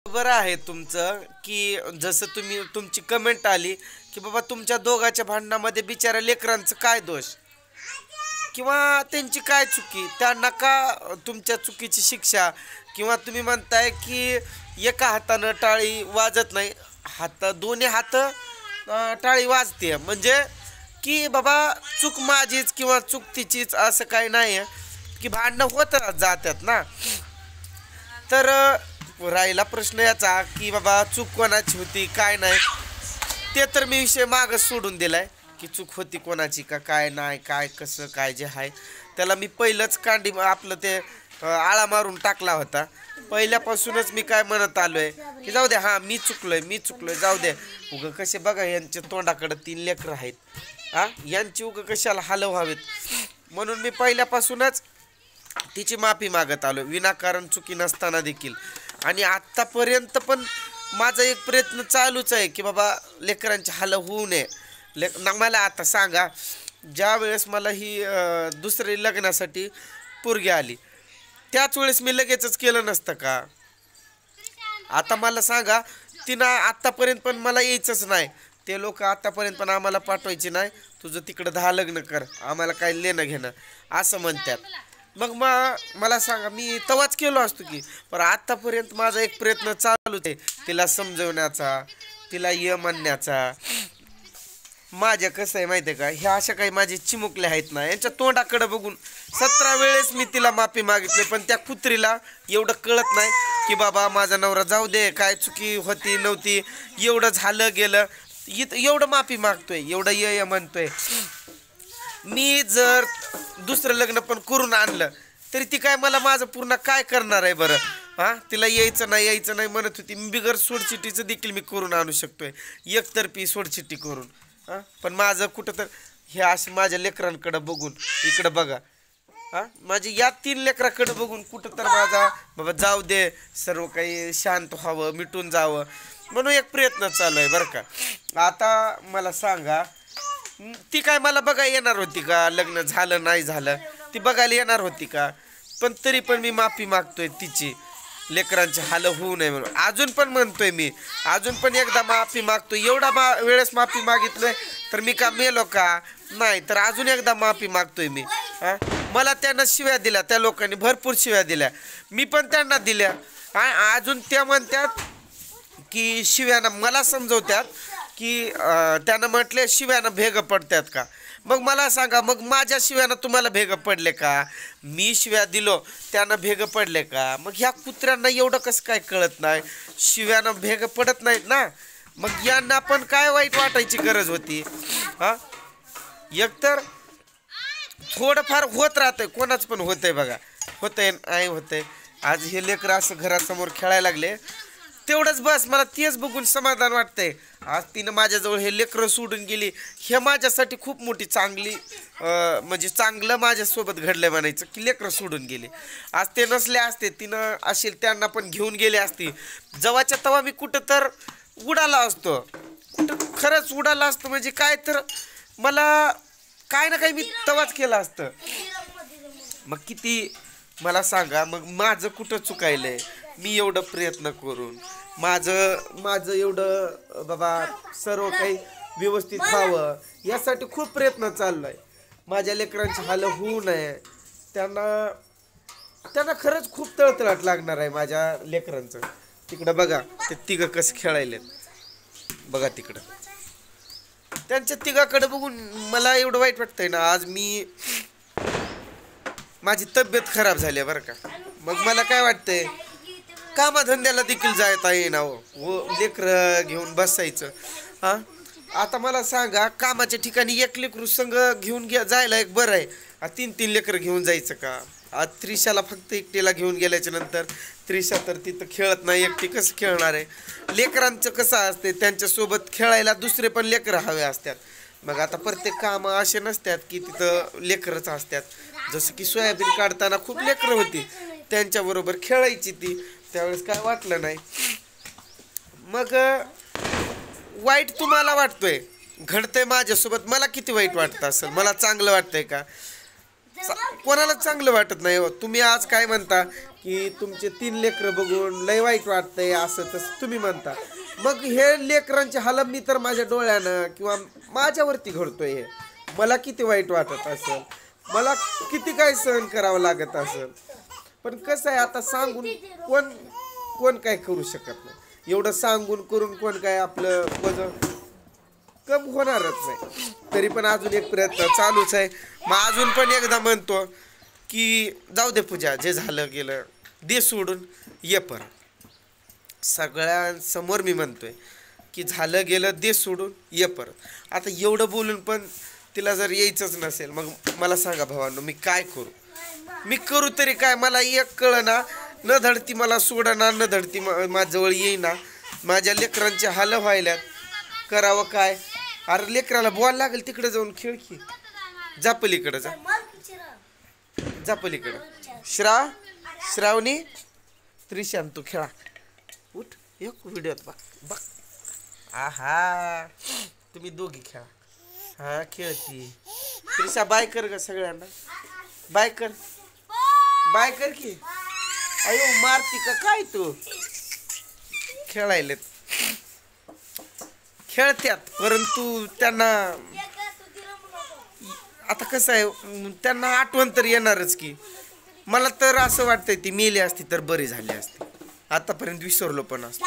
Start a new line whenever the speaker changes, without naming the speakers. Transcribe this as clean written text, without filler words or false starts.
बरं आहे तुमचं की जसं तुमची कमेंट आली की बाबा तुमच्या दोघाच्या भांडणामध्ये बिचाऱ्या लेकरांचं काय दोष किंवा त्यांची काय चुकी त्यांना का तुमच्या चुकीची शिक्षा किंवा तुम्ही म्हणताय की एका हातानं टाळी वाजत नाही दोन्ही हात टाळी वाजते म्हणजे की बाबा चूक माझीच किंवा चूक तिचीच असं काही नाही आहे की भांडणं होत जातात ना तर राहिला प्रश्न याचा की बाबा चूक कोणाची होती काय नाही ते तर मी विषय मागच सोडून दिलाय की चूक होती कोणाची का काय नाही काय कसं काय जे आहे त्याला मी पहिलंच कांडी आपलं ते आळा मारून टाकला होता पहिल्यापासूनच मी काय म्हणत आलोय की जाऊ दे हां मी चुकलोय जाऊ दे उगं कसे बघा यांच्या तोंडाकडे 3 लेकरं आहेत हां यांची उगं कशाला हलव हवेत म्हणून मी पहिल्यापासूनच तिची माफी मागत आलो विनाकारण चुकी नसताना देखील आणि आत्तापर्यंत पण माझा एक प्रयत्न चालूच आहे की बाबा लेकरांची हाल होऊ नये मला आता सांगा ज्या वेळेस मला ही दुसरी लग्नासाठी पोरगी आली त्याच वेळेस मी लगेचच केलं नसतं का आता मला सांगा तिनं आत्तापर्यंत पण मला यायचंच नाही ते लोक आत्तापर्यंत पण आम्हाला पाठवायचे नाही तुझं तिकडं 10 लग्न कर आम्हाला काय लेणं घेणं असं म्हणतात मग मला सांगा मी तवाच केलो असतो की पण आत्तापर्यंत माझा एक प्रयत्न चालूच आहे तिला समजवण्याचा तिला म्हणण्याचा माझ्या कसं आहे माहिती आहे का ह्या अशा काही माझे चिमुकले आहेत ना यांच्या तोंडाकडे बघून 17 वेळेस मी तिला माफी मागितली पण त्या कुत्रीला एवढं कळत नाही की बाबा माझा नवरा जाऊ दे काय चुकी होती नव्हती एवढं झालं गेलं एवढं माफी मागतोय एवढं ये म्हणतोय मी जर दुसरं लग्न पण करून आणलं तरी ती काय मला माझं पूर्ण काय करणार आहे बरं हां तिला यायचं नाही म्हणत होती मी बिगर सोडचिठ्ठीचं देखील मी करून आणू शकतोय एकतर्फी सोडचिठ्ठी करून हां पण माझं कुठं तर हे असे माझ्या लेकरांकडं बघून इकडं बघा हां माझी या 3 लेकराकडं बघून कुठं तर माझा बाबा जाऊ दे सर्व काही शांत व्हावं मिटून जावं म्हणून एक प्रयत्न चालू आहे बरं का आता मला सांगा ती काय मला बघायला येणार होती का लग्न झालं नाही झालं ती बघायला येणार होती का पण तरी पण मी माफी मागतोय तिची लेकरांची हाल होऊ नये म्हणून अजून पण म्हणतोय मी अजून पण एकदा माफी मागतोय एवढा वेळेस माफी मागितलोय तर मी का मेलो का नाही तर अजून एकदा माफी मागतोय मी हां मला त्यांना शिव्या दिल्या त्या लोकांनी भरपूर शिव्या दिल्या मी पण त्यांना दिल्या अजून त्या म्हणतात की शिव्यानं मला समजवतात की त्यानं म्हटले शिव्यानं भेग पडतात का मग मला सांगा मग माझ्या शिव्यानं तुम्हाला भेग पडले का मी शिव्या दिलो त्यानं भेग पडले का मग ह्या कुत्र्यांना एवढं कसं काय कळत नाही शिव्यानं भेग पडत नाहीत ना मग यांना पण काय वाईट वाटायची गरज होती हां एकतर थोडंफार होत राहतंय कोणाच पण होतंय बघा होतंय आज हे लेकरं असं घरासमोर खेळायला लागले तेवढंच बस मला तेच बघून समाधान वाटतंय आज तिनं माझ्याजवळ हे लेकरं सोडून गेली हे माझ्यासाठी खूप मोठी चांगली म्हणजे चांगलं माझ्यासोबत घडलं म्हणायचं की लेकरं सोडून गेले आज ते नसले असते तिनं असेल त्यांना पण घेऊन गेले असते जेव्हाच्या तेव्हा मी कुठं तर उडाला असतो कुठं खरंच उडाला असतो म्हणजे काय तर मला काय ना काही मी तवाच केलं असतं मग किती मला सांगा मग माझं कुठं चुकायलंय मी एवढं प्रयत्न करून माझं एवढं बाबा सर्व काही व्यवस्थित व्हावं यासाठी खूप प्रयत्न चालू आहे माझ्या लेकरांची हाल होऊ नये त्यांना खरंच खूप तळतळाट लागणार आहे माझ्या लेकरांचं तिकडं बघा ते तिघं कसं खेळायलेत बघा तिकडं त्यांच्या तिघाकडे बघून मला एवढं वाईट वाटतंय ना आज माझी तब्येत खराब झाली आहे बरं का मग मला काय वाटतंय कामाधंद्याला देखील जायता येईना हो लेकरं घेऊन बसायचं हां आता मला सांगा कामाच्या ठिकाणी एक लेकरू संघ घेऊन जायला एक बरं आहे 3 लेकरं घेऊन जायचं का आज त्रिशाला फक्त एकटीला घेऊन गेल्याच्या नंतर त्रिशा तर तिथं खेळत नाही एकटी कसं खेळणार आहे लेकरांचं कसं असते त्यांच्यासोबत खेळायला दुसरे पण लेकरं हवे असतात मग आता प्रत्येक कामं असे नसतात की तिथं लेकरंच असतात जसं की सोयाबीन काढताना खूप लेकरं होती त्यांच्याबरोबर खेळायची ती त्यावेळेस काय वाटलं नाही मग वाईट तुम्हाला वाटतोय घडतंय माझ्यासोबत मला किती वाईट वाटतं असेल मला चांगलं वाटतंय का कोणाला चांगलं वाटत नाही हो. तुम्ही आज काय म्हणता की तुमचे 3 लेकरं बघून लय वाईट वाटतंय असं तसं तुम्ही म्हणता. मग हे लेकरांचे हाल मी तर माझ्या डोळ्यानं किंवा माझ्यावरती घडतोय. हे मला किती वाईट वाटत असेल, मला किती काय सहन करावं लागत असेल. पण कसं आहे आता सांगून कोण कोण काय करू शकत नाही. एवढं सांगून करून कोण काय आपलं वजन कम होणारच नाही. तरी पण अजून एक प्रयत्न चालूच आहे. मग अजून पण एकदा म्हणतो की जाऊ दे पूजा, जे झालं गेलं दे सोडून, ये परत. सगळ्यांसमोर मी म्हणतोय की झालं गेलं दे सोडून, ये परत. आता एवढं बोलून पण तिला जर यायचंच नसेल, मग मला सांगा भावांनो, मी काय करू? मी करू तरी काय? मला एक कळना, न धडती मला सोडना, न धडती माझ्याजवळ येईना. माझ्या लेकरांचे हाल व्हायल्यात, करावं काय? अरे लेकराला बॉल लागेल, तिकडे जाऊन खेळ की. जा पलीकडे, जा पलीकडं. श्रावणी त्रिशांत तू खेळा. उठ, एक व्हिडिओत बघ बघ. आहा, तुम्ही दोघी खेळा. हा खेळती. त्रिशा बाय कर ग सगळ्यांना, बाय कर, बाय कर की. अयो मारती का काय तू? खेळायलेत, खेळत्यात, परंतु त्यांना आता कसं आहे, त्यांना आठवण तर येणारच की. मला तर असं वाटतंय ती मेली असती तर बरी झाली असती, आतापर्यंत विसरलो पण असतो.